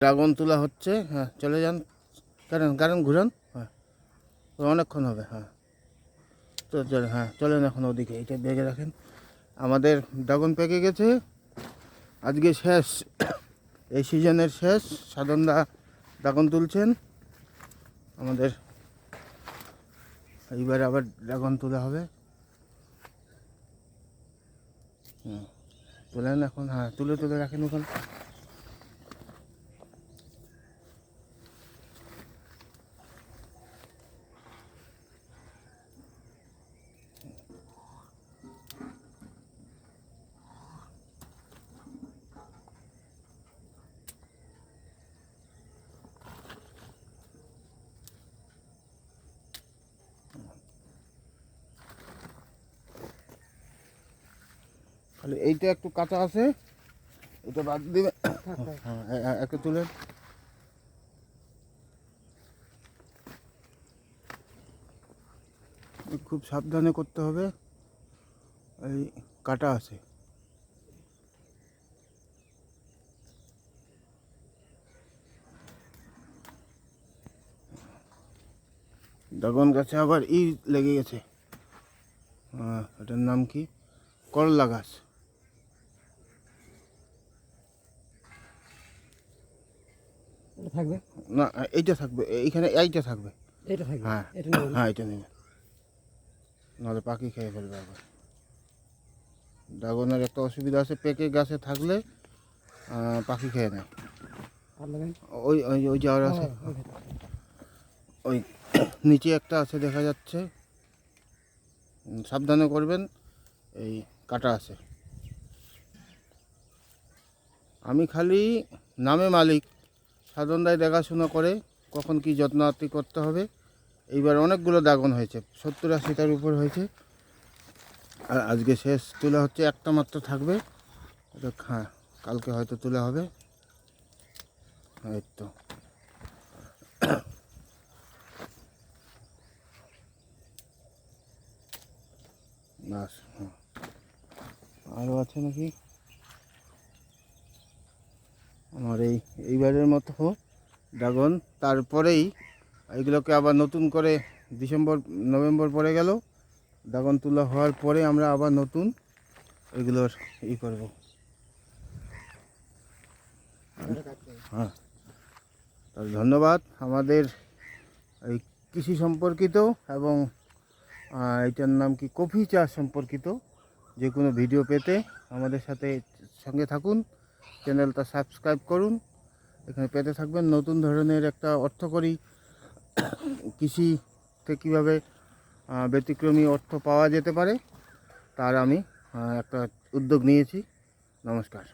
Dragon তোলা হচ্ছে। হ্যাঁ, চলে যান, কারণ কারণ ঘুরান। হ্যাঁ, অনেকক্ষণ হবে। হ্যাঁ, তো চলে, হ্যাঁ চলেন এখন ওদিকে, এটা বেগে রাখেন। আমাদের ড্রাগন পেকে গেছে, আজকে শেষ, এই সিজনের শেষ। সাধনদা ড্রাগন তুলছেন আমাদের, এইবার আবার ড্রাগন তোলা হবে। তোলেন এখন, হ্যাঁ তুলে তুলে রাখেন ওখানে। খালি এইটা একটু কাঁচা আছে, এটা বাদ দিবে। হ্যাঁ একটু তুলেন। খুব সাবধানে করতে হবে, এই কাটা আছে। ড্রাগন গাছে আবার লেগে গেছে। এটার নাম কি? করলা গাছ। থাকবে না, এইটা থাকবে, এইখানে এইটা থাকবে। এটা থাকবে, হ্যাঁ এটা নেবেন। হ্যাঁ, এটা নেবে, নাহলে পাখি খেয়ে ফেলবে আবার। ড্রাগনের একটা অসুবিধা আছে, পেকে গাছে থাকলে পাখি খেয়ে নেয়। আর নেবেন। ওই ওই ওই যাওয়ার আছে, ওই নিচে একটা আছে দেখা যাচ্ছে। সাবধানে করবেন, এই কাটা আছে। আমি খালি নামে মালিক, সাধনদায় দেখাশোনা করে কখন কি যত্নার্থী করতে হবে। এইবার অনেকগুলো ড্রাগন হয়েছে, 70-80টার উপর হয়েছে। আর আজকে শেষ তোলা হচ্ছে, একটা মাত্র থাকবে। এটা হ্যাঁ, কালকে হয়তো তোলা হবে। এই তো বাস। হ্যাঁ, আরও আছে নাকি? আমার এইবারের মতো ড্রাগন, তারপরেই এইগুলোকে আবার নতুন করে নভেম্বর পরে গেল, ড্রাগন তোলা হওয়ার পরে আমরা আবার নতুন এগুলোর করব। হ্যাঁ, তাহলে ধন্যবাদ। আমাদের এই কৃষি সম্পর্কিত এবং এটার নাম কি, কফি চাষ সম্পর্কিত যে কোনো ভিডিও পেতে আমাদের সঙ্গে থাকুন, চ্যানেলটা সাবস্ক্রাইব করুন, এখানে পেতে থাকবেন। নতুন ধরনের একটা অর্থকরী কৃষিতে কীভাবে ব্যতিক্রমী অর্থ পাওয়া যেতে পারে, তার আমি একটা উদ্যোগ নিয়েছি। নমস্কার।